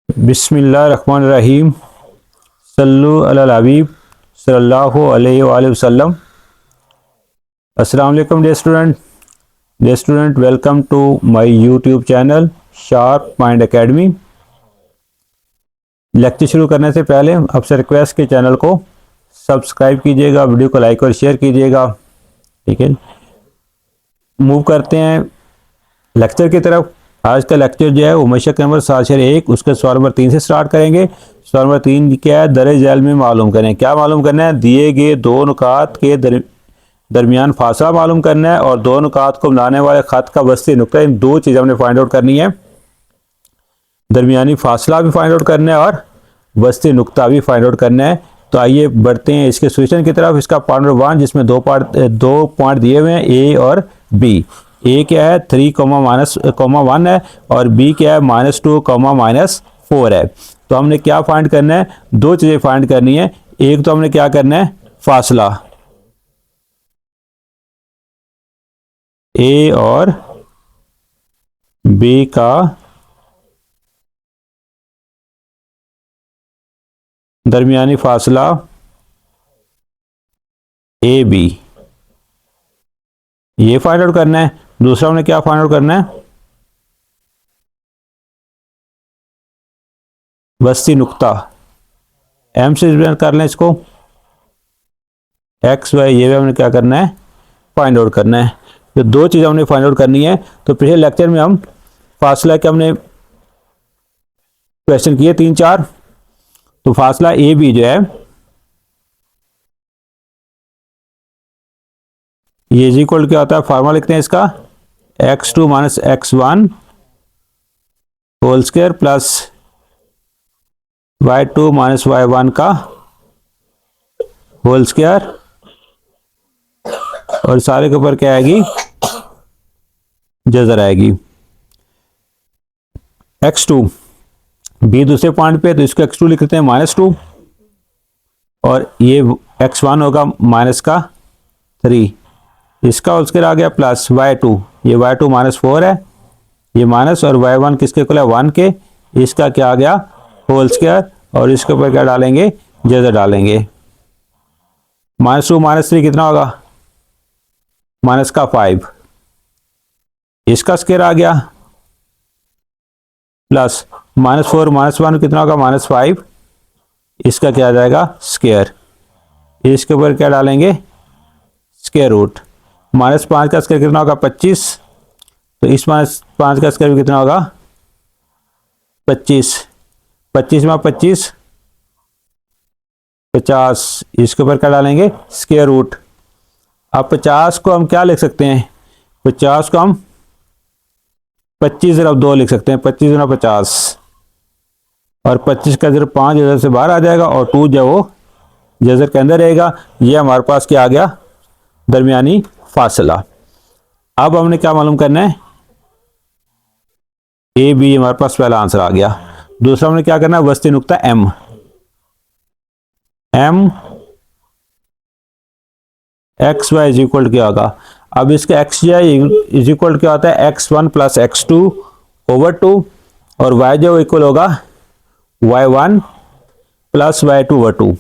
बिस्मिल्लाहिर्रहमानिर्रहीम। सल्लु अलल हबीब सल्लल्लाहु अलैहि वसल्लम। अस्सलाम वालेकुम dear student, welcome to my YouTube channel Sharp Mind Academy. Lecture शुरू करने से पहले आपसे रिक्वेस्ट के चैनल को सब्सक्राइब कीजिएगा, वीडियो को लाइक और शेयर कीजिएगा। ठीक है, मूव करते हैं लेक्चर की तरफ। आज का लेक्चर जो है वो मशक नंबर 7/1 उसके सवाल नंबर 3 से स्टार्ट करेंगे। सवाल नंबर 3 क्या है? दरे झैल में मालूम करें। क्या मालूम करना है? दिए गए दो नुकात के दरमियान फासला मालूम करना है और दो नुकात को मिलाने वाले खत का वस्ती नुक्ता, इन दो चीज़ें हमने फाइंड आउट करनी है। दरमियानी फासला भी फाइंड आउट करना है और वस्ती नुक्ता भी फाइंड आउट करना है। तो आइए बढ़ते हैं इसके सोल्यूशन की तरफ। इसका पार्ट नंबर 1 जिसमें दो पॉइंट दिए हुए हैं, ए और बी। ए क्या है? 3, -1 है और बी क्या है? -2, -4 है। तो हमने क्या फाइंड करना है? दो चीज़ें फाइंड करनी है। एक तो हमने क्या करना है? फासला, ए और बी का दरमियानी फासला ए बी, ये फाइंड आउट करना है। दूसरा हमने क्या फाइंड आउट करना है? वस्ती नुक्ता। एम से रिप्रेजेंट कर लें इसको। एक्स वाई ये भी हमने क्या करना है? फाइंड आउट करना है। तो दो चीज़ें हमने फाइंड आउट करनी है। तो पिछले लेक्चर में हम फासला के हमने क्वेश्चन किए 3-4। तो फासला ए बी जो है ये इज इक्वल क्या होता है? फार्मूला लिखते हैं इसका, x2 - x1 whole square plus y2 - y1 का होल स्क्वायर, और सारे के ऊपर क्या आएगी? जजर आएगी। x2 बी दूसरे पॉइंट पे, तो इसको x2 लिख लेते हैं -2, और ये x1 होगा -3, इसका होल स्क्वायर आ गया प्लस y2, ये y2 -4 है, ये माइनस, और y1 किसके इक्वल है? 1 के। इसका क्या आ गया? होल स्क्वायर, और इसके ऊपर क्या डालेंगे? जजर डालेंगे। -2 -3 कितना होगा? -5। इसका स्क्वायर आ गया प्लस -4 -1 कितना होगा? -5। इसका क्या आ जाएगा? स्क्वायर। इसके ऊपर क्या डालेंगे? Square root. -5 का स्क्वायर कितना होगा? 25। तो इस -5 का स्क्वायर कितना होगा? 25। 25 में 25 50। इसके ऊपर क्या डालेंगे? Square root. अब 50 को हम क्या लिख सकते हैं? 50 को हम 25/2 लिख सकते हैं। 25 × 50, और 25 का 5 जजर से बाहर आ जाएगा, और 2 जो वो जजर के अंदर रहेगा। ये हमारे पास क्या आ गया? दरमियानी फासला। अब हमने क्या मालूम करना है? ए बी हमारे पास पहला आंसर आ गया। दूसरा हमने क्या करना है? वस्ती नुक्ता M. X y is equal क्या होगा? अब इसका एक्स वाई इज इक्वल क्या होता है? x1 + x2/2, और y जो इक्वल होगा y1 + y2/2।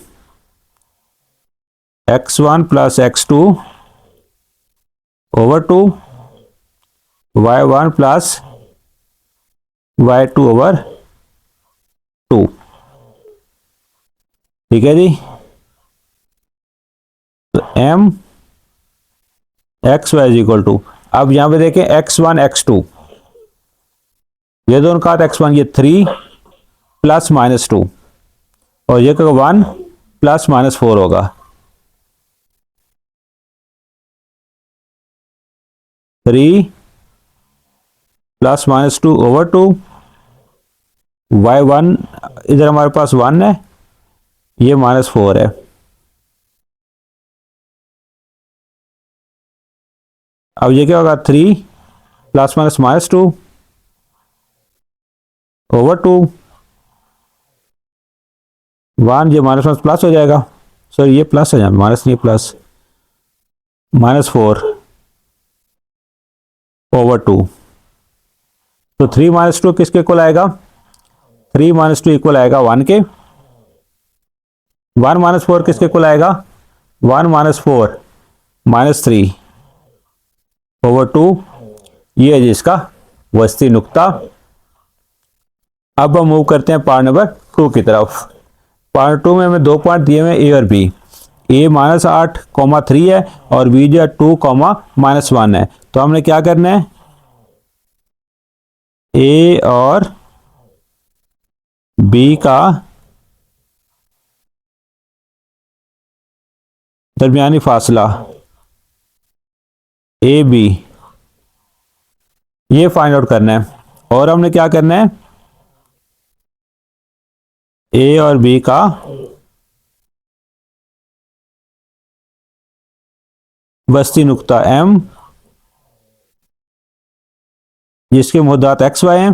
x1 + x2/2, y1 + y2/2। ठीक है जी। तो m x y is equal to, अब यहां पे देखें x1 x2, ये दोनों का x1 ये 3 + -2, और ये 1 + -4 होगा। 3 + -2/2, y1 इधर हमारे पास 1 है, ये -4 है। अब ये क्या होगा? 3 + -2/2, 1 ये माइनस प्लस हो जाएगा। सॉरी ये प्लस हो जाएगा, माइनस नहीं प्लस, -4/2। तो 3 - 2 किसके इक्वल आएगा? 3 माइनस 2 इक्वल आएगा 1 के। 1 माइनस 4 किसके इक्वल आएगा? 1 माइनस 4 माइनस 3 ओवर 2। ये है जी इसका वस्ती नुक्ता। अब हम मूव करते हैं पार्ट नंबर 2 की तरफ। पार्ट 2 में हमें 2 पॉइंट दिए हुए ए और बी। ए -8,3 है और बी जो 2,-1 है। तो हमने क्या करना है, ए और बी का दरमियानी फासला ए बी ये फाइंड आउट करना है। और हमने क्या करना है, ए और बी का वस्ती नुक्ता एम जिसके मुद्दात एक्स वाई हैं,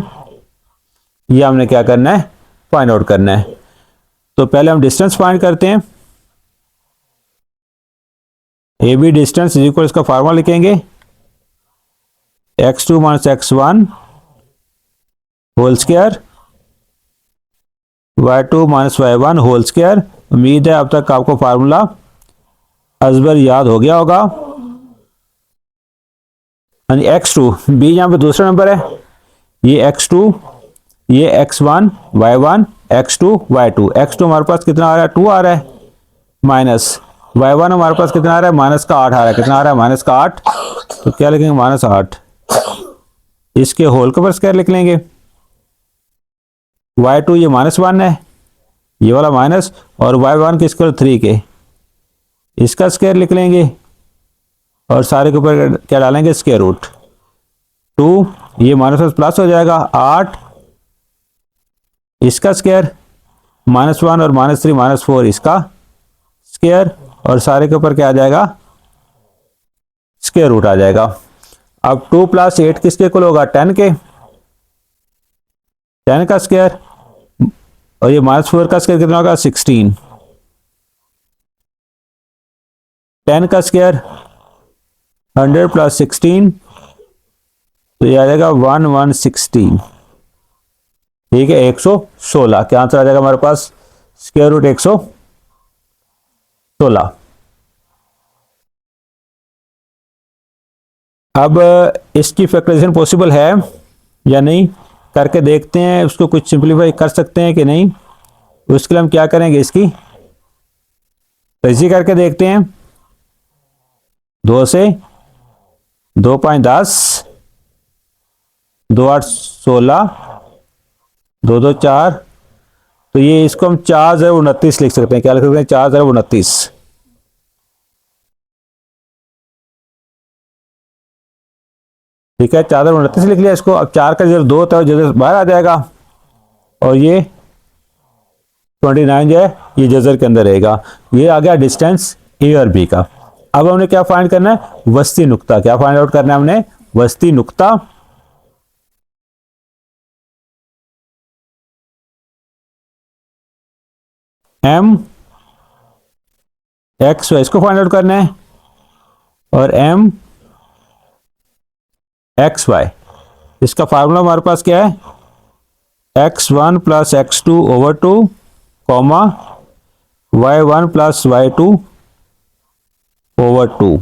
ये हमने क्या करना है, फाइंड आउट करना है। तो पहले हम डिस्टेंस फाइंड करते हैं। A B distance is equal, इसका फार्मूला लिखेंगे x2 minus x1 whole square y2 minus y1 whole square. उम्मीद है अब तक आपको फार्मूला अजबर याद हो गया होगा। x2 b यहाँ पे दूसरा नंबर है, ये x2, ये x1 y1 x2 y2। x2 हमारे पास कितना आ रहा है, 2 आ रहा है, माइनस y1 हमारे पास कितना आ रहा है, माइनस का 8 आ रहा है। कितना आ रहा है, माइनस का 8। तो क्या लिखेंगे, -8। इसके होल के ऊपर स्क्वायर लिख लेंगे। y2 ये -1 है, ये वाला माइनस, और y1 के स्क्वायर 3 के, इसका स्क्वायर लिख लेंगे और सारे के ऊपर क्या डालेंगे, स्क्वायर रूट 2। ये माइनस प्लस हो जाएगा 8, इसका स्क्वायर -1 और -3 -4 इसका स्क्वायर, और सारे के ऊपर क्या आ जाएगा, स्क्वायर रूट आ जाएगा। अब 2 + 8 किसके इक्वल होगा, 10 के, 10 का स्क्वायर, और ये -4 का स्क्वायर कितना होगा, 16। 10 का स्क्वायर 100 + 16, तो ये आ जाएगा 1116। ठीक है, 116। क्या आंसर आ जाएगा हमारे पास, स्क्वायर रूट 116। अब इसकी फैक्टराइजेशन पॉसिबल है या नहीं, करके देखते हैं। उसको कुछ सिंप्लीफाई कर सकते हैं कि नहीं। उसके लिए हम क्या करेंगे, इसकी इसी करके देखते हैं। 2 से 2 5 10, 2 8 16, 2 2 4। तो ये इसको हम 4029 लिख सकते हैं। क्या लिख सकते हैं, 4029। ठीक है, 4029 लिख लिया इसको। अब 4 का जब 2 होता है जजर बाहर आ जाएगा, और ये 29 जो है ये जजर के अंदर रहेगा। ये आ गया डिस्टेंस ए और बी का। अब हमने क्या फाइंड करना है, वस्ती नुक्ता। क्या फाइंड आउट करना है हमने, वस्ती नुक्ता। एम एक्स वाई इसको फाइंड आउट करना है, और एम एक्स वाई इसका फार्मूला हमारे पास क्या है, x1 + x2 over 2 comma y1 + y2 over 2।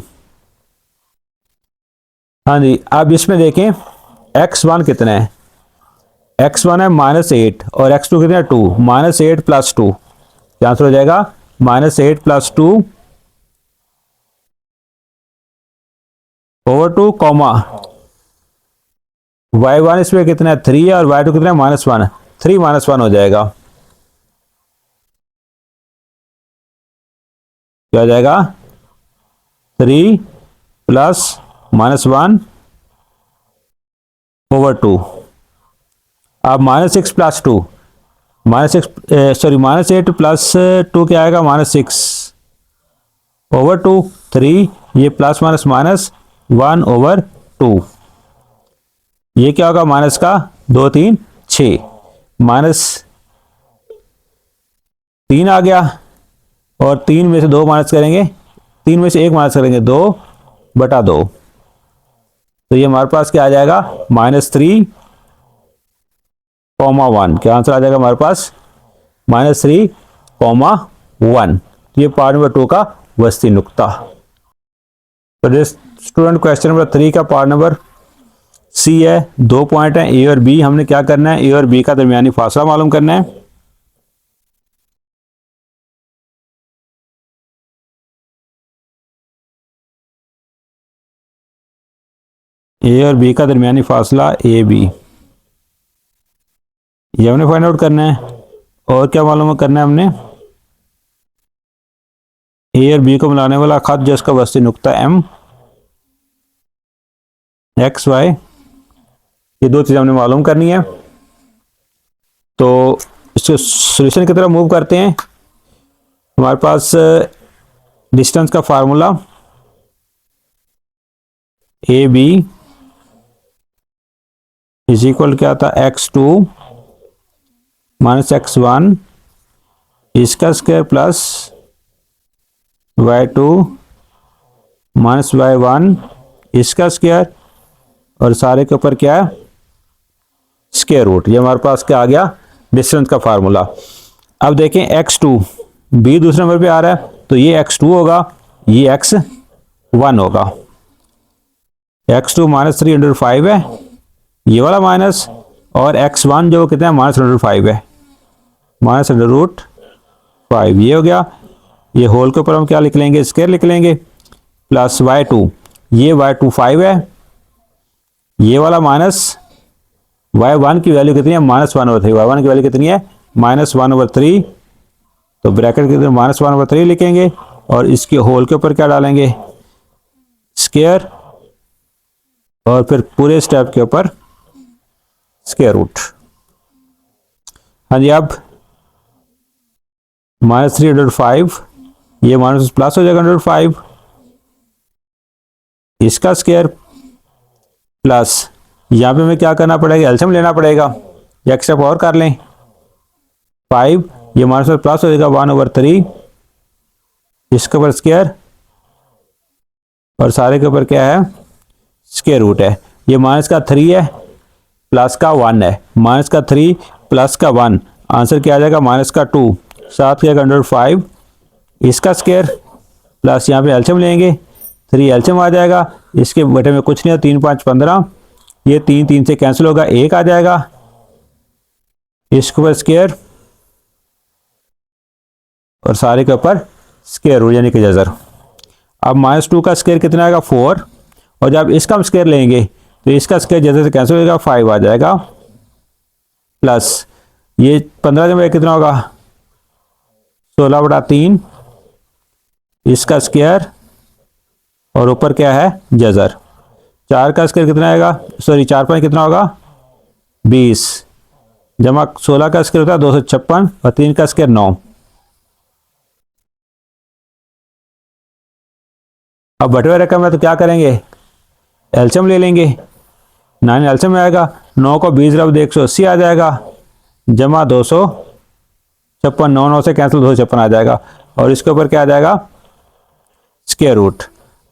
हाँ जी, अब इसमें देखें x1 कितना है, x1 है -8 और x2 कितना है 2। -8 + 2 क्या आंसर हो जाएगा, -8 + 2 ओवर 2 कॉमा y1 इसमें कितना है 3 है और y2 कितना है -1, 3 -1 हो जाएगा। क्या हो जाएगा, 3 + -1 ओवर 2। अब -6 + 2, -8 + 2 क्या आएगा, -6 ओवर 2, 3। ये प्लस माइनस -1 ओवर 2। ये क्या होगा, माइनस का 2 3 6, -3 आ गया, और 3 में से 2 माइनस करेंगे, 3 में से 1 माइनस करेंगे, 2/2। तो ये हमारे पास क्या आ जाएगा, -3 कॉमा 1, क्या आंसर आ जाएगा हमारे पास -3, 1। ये पार्ट नंबर 2 का वस्ती नुक्ता। तो स्टूडेंट क्वेश्चन नंबर 3 का पार्ट नंबर सी है। 2 पॉइंट है ए और बी, हमने क्या करना है, ए और बी का दरमियानी फासला मालूम करना है। ए और बी का दरमियानी फासला ए बी, ये हमने फाइंड आउट करना है। और क्या मालूम करना है हमने, ए और बी को मिलाने वाला खत जिसका वस्ती नुक्ता एम एक्स वाई, ये 2 चीज़ें हमने मालूम करनी है। तो इसको सॉल्यूशन की तरफ मूव करते हैं। हमारे पास डिस्टेंस का formula A B is equal क्या था, x2 माइनस x1 इसका square plus y2 minus y1 इसका स्क्वायर, और सारे के ऊपर क्या है, स्क्वायर रूट। ये हमारे पास क्या आ गया, डिस्टेंस का फार्मूला। अब देखें x2, b दूसरे नंबर पे आ रहा है, तो ये x2 होगा, ये x1 होगा। x2 माइनस 3/5 है, ये वाला माइनस, और x1 जो कितना है -5 है, -5, ये हो गया। ये होल के ऊपर हम क्या लिख लेंगे, स्क्वायर लिख लेंगे, प्लस y2, ये y2 5 है, ये वाला माइनस y1 की वैल्यू कितनी है, -1/3, y1 की वैल्यू कितनी है, -1/3, तो ब्रैकेट के अंदर -1/3 लिखेंगे, और इसके होल के ऊपर क्या डालेंगे, स्क्वायर, और फिर पूरे स्टेप के ऊपर स्क्वायर रूट। हाँ जी, अब -3/5, ये माइनस प्लस हो जाएगा 1/5, इसका स्क्वायर प्लस, यहाँ पे हमें क्या करना पड़ेगा, एलसीएम लेना पड़ेगा, या एक स्टेप और कर लें, 5, ये माइनस प्लस हो जाएगा 1/3, इसके ऊपर स्क्वायर, और सारे के ऊपर क्या है, स्क्वायर रूट है। ये माइनस का 3 है, प्लस का 1 है, माइनस का 3 प्लस का 1, आंसर क्या आ जाएगा, माइनस का 2, साथ क्या 1/5, इसका स्क्वायर प्लस, यहाँ पे एलसीएम लेंगे, 3 एलसीएम आ जाएगा, इसके बटे में कुछ नहीं है, 3 5 15, ये 3 3 से कैंसिल होगा, 1 आ जाएगा, इसके ऊपर स्क्वायर, और सारे के ऊपर स्क्वायर रूट यानी कि जजर। अब -2 का स्क्वायर कितना आएगा, 4, और जब इसका हम स्क्वायर लेंगे तो इसका स्क्वायर जैसे से कैंसिल होगा, 5 आ जाएगा, प्लस ये 15 जब कितना होगा, 16/3, इसका स्क्वायर, और ऊपर क्या है, जजर। 4 का स्क्वायर कितना आएगा, सॉरी 4 5 कितना होगा, 20, जमा 16 का स्क्वायर होता है 256, और 3 का स्क्वायर 9। अब बटे हुए रकम है तो क्या करेंगे, एलसीएम ले लेंगे, 9 एलसीएम में आएगा, 9 को 20 रब 180 आ जाएगा, जमा 256, 9 से कैंसिल 256 आ जाएगा, और इसके ऊपर क्या आ जाएगा, स्क्वायर रूट।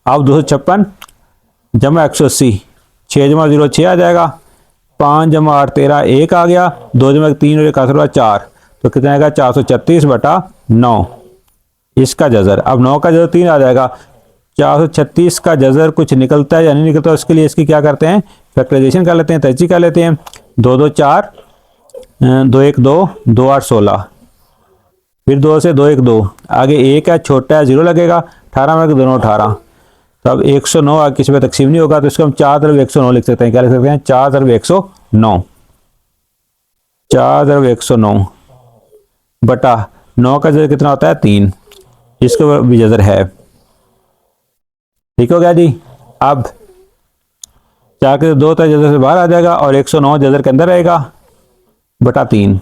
अब 256 जमा 180, 6 जमा 0 6 आ जाएगा, 5 जमा 8 13, 1 आ गया, 2 जमा 3 और 1 4, तो कितना आएगा, 436/9, इसका जजर। अब 9 का जजर 3 आ जाएगा, 436 का जजर कुछ निकलता है या नहीं निकलता, उसके लिए इसकी क्या करते हैं, फैक्टराइजेशन कर लेते हैं, तहजीब कर लेते हैं, 2 2 4, 2 1 2, 2 8 16, फिर 2 से 2 1 2, आगे 1 है, छोटा है 0 लगेगा, 18 में दोनों 18, तो अब 109 आगे किसी पे तकसीम नहीं होगा, तो इसको हम 4/109 लिख सकते हैं। क्या लिख सकते हैं, 4/109, 4/109 बटा 9 का जजर कितना होता है, 3, इसके भी जजर है, ठीक हो गया जी। अब 4 के 2 तक जजर से बाहर आ जाएगा, और 109 जजर के अंदर रहेगा, बटा 3,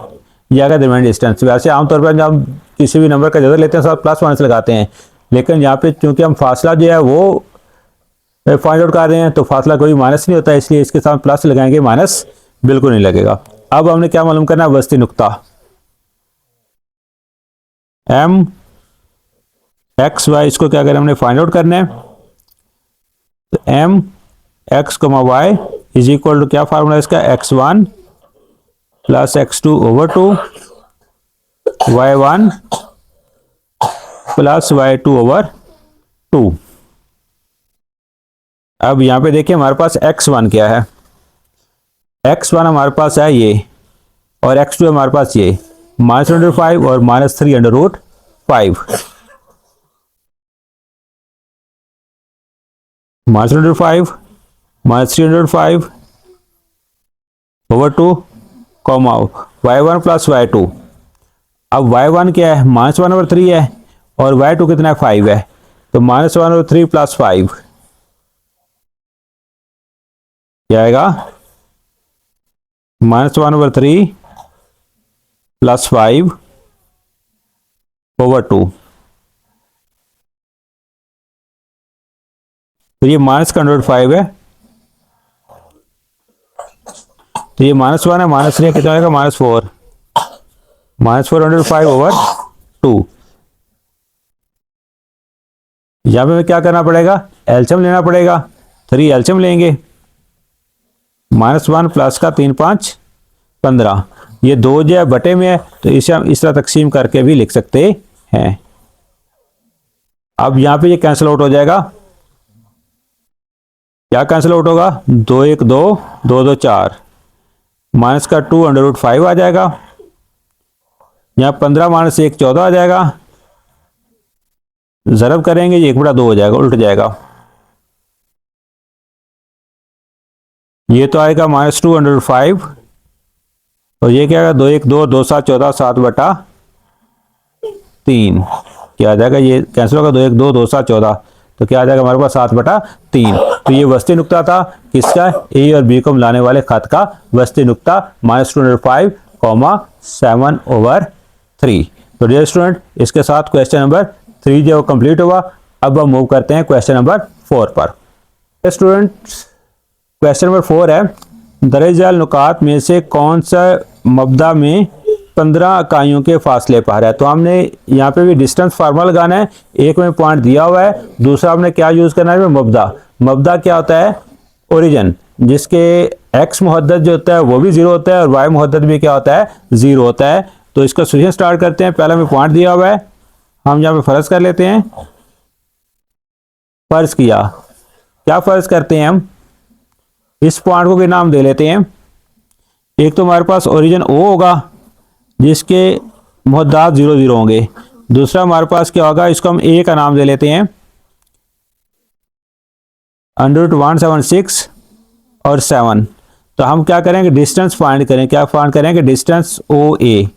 यह आएगा दरमियानी डिस्टेंस। वैसे आमतौर पर जब हम किसी भी नंबर का जजर लेते हैं साथ प्लस माइनस लगाते हैं, लेकिन यहाँ पे चूंकि हम फासला जो है वो फाइंड आउट कर रहे हैं, तो फासला कोई माइनस नहीं होता, इसलिए इसके साथ प्लस लगाएंगे, माइनस बिल्कुल नहीं लगेगा। अब हमने क्या मालूम करना है, वस्ती नुक्ता एम एक्स वाई, इसको क्या करें, हमने फाइंड आउट करना है। तो M x y is equal to क्या फार्मूला इसका, x1 plus x2/2 y1 plus y2/2। अब यहां पे देखिए हमारे पास x1 क्या है, x1 हमारे पास है ये, और x2 हमारे पास ये, -5 और -3/5। -5 -3/5/2 कॉमा y1 प्लस y2। अब y1 क्या है, -1/3 है, और y2 कितना है, 5 है, तो -1/3 प्लस 5 क्या आएगा, -1/3 प्लस 5/2। तो ये -5 है, तो ये -1 है, -3 कितना आएगा, -4, -4/5/2। यहां पे क्या करना पड़ेगा, एलसीएम लेना पड़ेगा, 3 एलसीएम लेंगे, -1 प्लस का 3 5 15, ये 2 जो है बटे में है, तो इसे हम इस तरह तकसीम करके भी लिख सकते हैं। अब यहां पे ये कैंसिल आउट हो जाएगा, क्या कैंसिल आउट होगा, 2 1 2 2 2 4, माइनस का 2/5 आ जाएगा, यहाँ 15 - 1 14 आ जाएगा, ज़रब करेंगे ये 1/2 हो जाएगा, उल्ट जाएगा, ये तो आएगा -2/5, और ये क्या आएगा, 2 1 2 2 7 14 7/3 क्या आ जाएगा, ये कैंसिल होगा, 2 1 2 2 7 14, तो क्या आ जाएगा हमारे पास 7/3। तो ये वस्ती नुक्ता था किसका, ए और बी को मिलाने वाले खत का वस्ती नुक्ता, -2/5, 7/3। तो डियर स्टूडेंट, इसके साथ क्वेश्चन नंबर 3 जो कंप्लीट हुआ। अब हम मूव करते हैं क्वेश्चन नंबर 4 पर। स्टूडेंट, क्वेश्चन नंबर 4 है, दर्ज नुकात में से कौन सा मबदा में 15 इकाइयों के फासले पर है। तो हमने यहाँ पे भी डिस्टेंस फार्मूला लगाना है, एक में पॉइंट दिया हुआ है, दूसरा हमने क्या यूज करना है, मबदा। मबदा क्या होता है, ओरिजिन, जिसके एक्स मुहद्दद जो होता है वो भी 0 होता है, और वाई मुहद्दद भी क्या होता है, 0 होता है। तो इसका सोल्यूशन स्टार्ट करते हैं। पहला में पॉइंट दिया हुआ है, हम यहाँ पे फर्ज कर लेते हैं, फर्ज किया, क्या फर्ज करते हैं हम, इस पॉइंट को क्या नाम दे लेते हैं, एक तो हमारे पास ओरिजिन ओ होगा जिसके मुहद्दात 0 0 होंगे, दूसरा हमारे पास क्या होगा, इसको हम ए का नाम दे लेते हैं, √176 और 7। तो हम क्या करेंगे, डिस्टेंस फाइंड करें, क्या फाइंड करेंगे, डिस्टेंस ओ ए,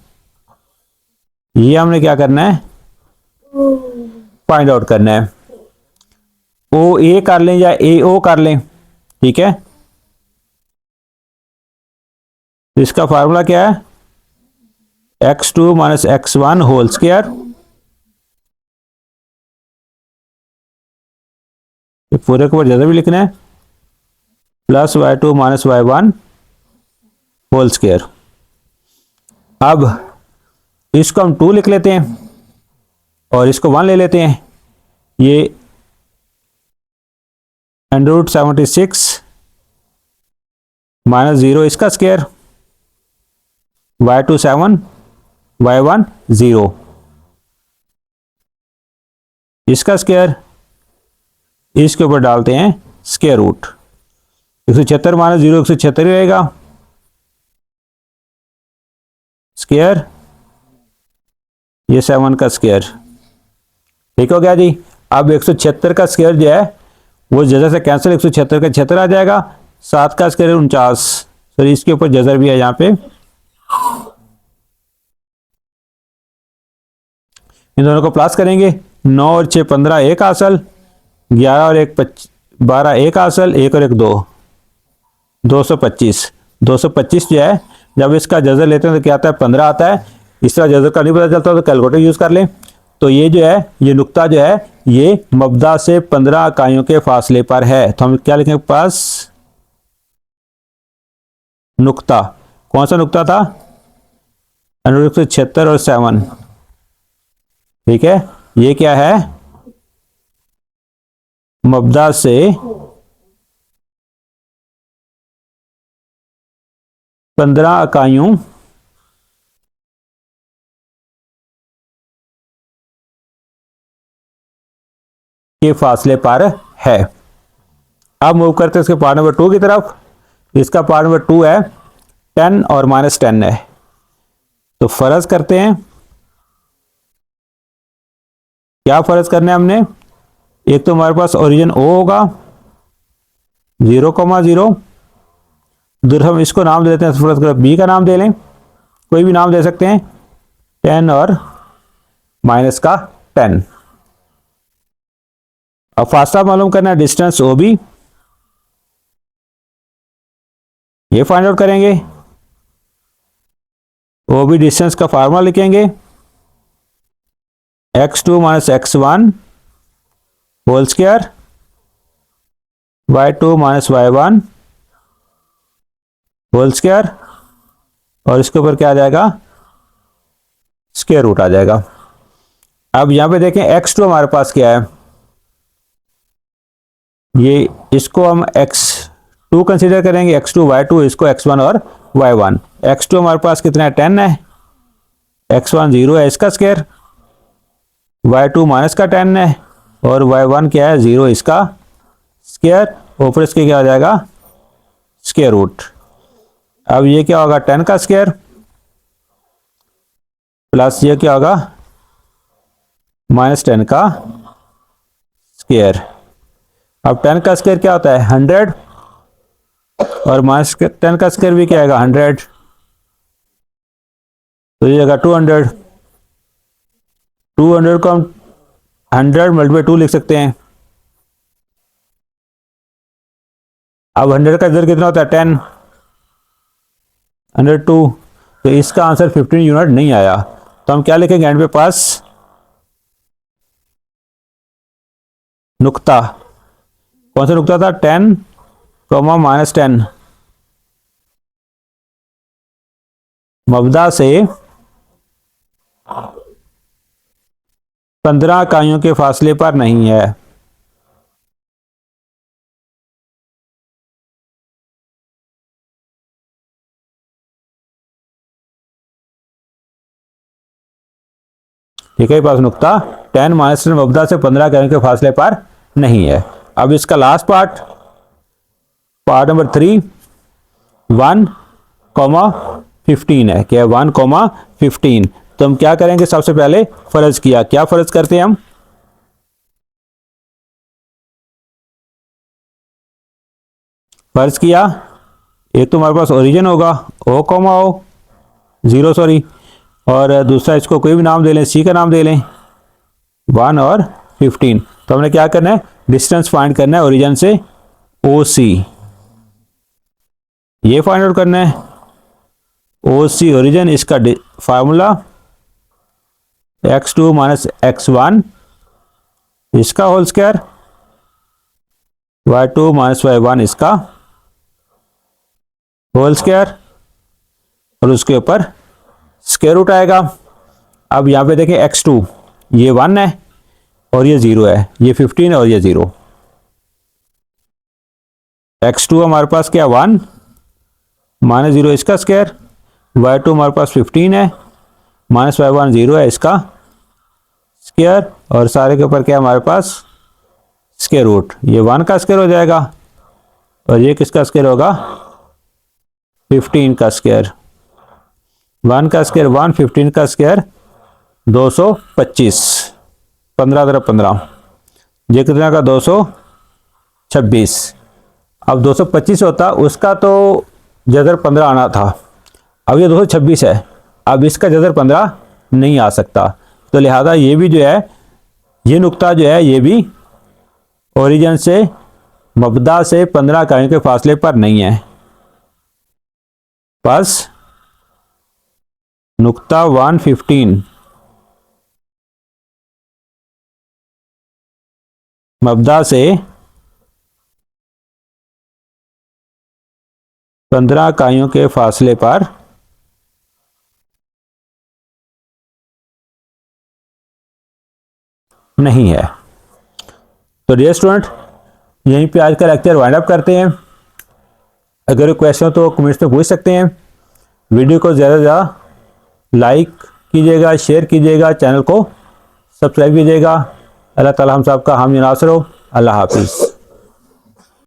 ये हमने क्या करना है, फाइंड आउट करना है। ओ ए कर लें या ए ओ कर लें, ठीक है। तो इसका फार्मूला क्या है, x2 - x1 होल स्क्वायर, पूरे को ज्यादा भी लिखना है, plus y2 - y1 whole square. अब इसको हम 2 लिख लेते हैं और इसको 1 ले लेते हैं, ये √76 -0 इसका स्क्वायर, y2 7 y1 0 इसका स्क्वायर, इसके ऊपर डालते हैं स्क्वायर रूट, 176 - 0 176 रहेगा, स्क्वायर, ये 7 का स्क्वायर, ठीक हो गया जी। अब 176 का स्क्वायर जो है वो जजर से कैंसिल, 176 का 76 आ जाएगा, 7 का स्क्वायर 49, सर इसके ऊपर जजर भी है यहाँ पे, इन दोनों को प्लस करेंगे, 9 और 6 15 1 हासिल, 11 और 1 12 1 हासिल, 1 और 1 2 225 225 जो है, जब इसका जजर लेते हैं तो क्या आता है, 15 आता है। इस तरह जजर का नहीं पता चलता तो कैलकुलेटर यूज कर लें। तो ये जो है, ये नुक्ता जो है, ये मबदा से 15 इकाइयों के फासले पर है। तो हम क्या लिखेंगे, पास नुक्ता, कौन सा नुक्ता था, 176 और 7, ठीक है। ये क्या है, मबदा से 15 इकाइयों के फासले पर है। अब मूव करते हैं इसके पार्ट नंबर 2 की तरफ। इसका पार्ट नंबर 2 है 10 और -10 है। तो फर्ज करते हैं, क्या फर्ज करना है हमने। एक तो हमारे पास ओरिजिन O होगा 0,0। दूसरा हम इसको नाम दे देते हैं, फर्ज कर B का नाम दे लें, कोई भी नाम दे सकते हैं, 10 और -10। अब फासला मालूम करना है, डिस्टेंस OB, ये फाइंड आउट करेंगे। OB डिस्टेंस का फार्मूला लिखेंगे, x2 - x1 whole square, y2 - y1 whole square, और इसके ऊपर क्या आ जाएगा, स्क्वायर रूट आ जाएगा। अब यहां पे देखें x2 हमारे पास क्या है, ये इसको हम x2 कंसीडर करेंगे, x2 y2, इसको x1 और y1। x2 हमारे पास कितना है, 10 है, x1 0 है, इसका स्क्वायर, y2 माइनस का 10 है, और y1 क्या है, 0, इसका स्क्वायर, ऊपर इसके क्या आ जाएगा, स्क्वायर रूट। अब ये क्या होगा, 10 का स्क्वायर प्लस ये क्या होगा, -10 का स्क्वायर। अब 10 का स्क्वायर क्या होता है, 100, और -10 का स्क्वायर भी क्या आएगा, 100, तो ये जगह 200। 200 को हम 100 × 2 लिख सकते हैं। अब 100 का इधर कितना होता है, 10, 102, तो इसका आंसर 15 यूनिट नहीं आया। तो हम क्या लिखेंगे एंड पे पास, नुक्ता, कौन सा नुक्ता था, 10, -10, मबदा से 15 इकाइयों के फासले पर नहीं है। ठीक है, पास नुक्ता 10 - 10 मबदा से 15 इकाइयों के फासले पर नहीं है। अब इसका लास्ट पार्ट, पार्ट नंबर 3, 1,15 है, क्या 1,15। तो हम क्या करेंगे, सबसे पहले फर्ज किया, क्या फर्ज करते हैं हम, फर्ज किया, एक तो हमारे पास ओरिजिन होगा O, 0 सॉरी, और दूसरा इसको कोई भी नाम दे लें, C का नाम दे लें, 1 और 15। तो हमने क्या करना है, डिस्टेंस फाइंड करना है ओरिजिन से OC, ये फाइंड आउट करना है, OC ओरिजिन, इसका फार्मूला x2 - x1 इसका होल स्क्वायर, y2 - y1 इसका होल स्क्वायर, और उसके ऊपर स्क्वायर रूट आएगा। अब यहाँ पे देखें x2, ये 1 है और ये 0 है, ये 15 है और ये 0। x2 हमारे पास क्या 1 -0 इसका स्क्वायर, y2 हमारे पास 15 है, -y1 0 है, इसका स्क्वायर, और सारे के ऊपर क्या हमारे पास स्क्वायर रूट, ये 1 का स्क्वायर हो जाएगा, और ये किसका स्क्वायर होगा, 15 का स्क्वायर। 1 का स्क्वायर 1, 15 का स्क्वायर 225, 15 × 15, ये कितना का 226। अब 225 होता, उसका तो जदर 15 आना था, अब ये 226 है, अब इसका जदर 15 नहीं आ सकता, तो लिहाजा ये भी जो है, ये नुक्ता जो है, ये भी ओरिजिन से मबदा से 15 इकाइयों के फासले पर नहीं है। बस नुक्ता 115 मबदा से 15 इकाइयों के फासले पर नहीं है। तो डियर स्टूडेंट, यहीं पे आज का लेक्चर वाइंड अप करते हैं। अगर क्वेश्चन तो कमेंट्स में पूछ सकते हैं। वीडियो को ज़्यादा से ज़्यादा लाइक कीजिएगा, शेयर कीजिएगा, चैनल को सब्सक्राइब कीजिएगा। अल्लाह ताला हम सबका हामी नासर हो। अल्लाह हाफिज़।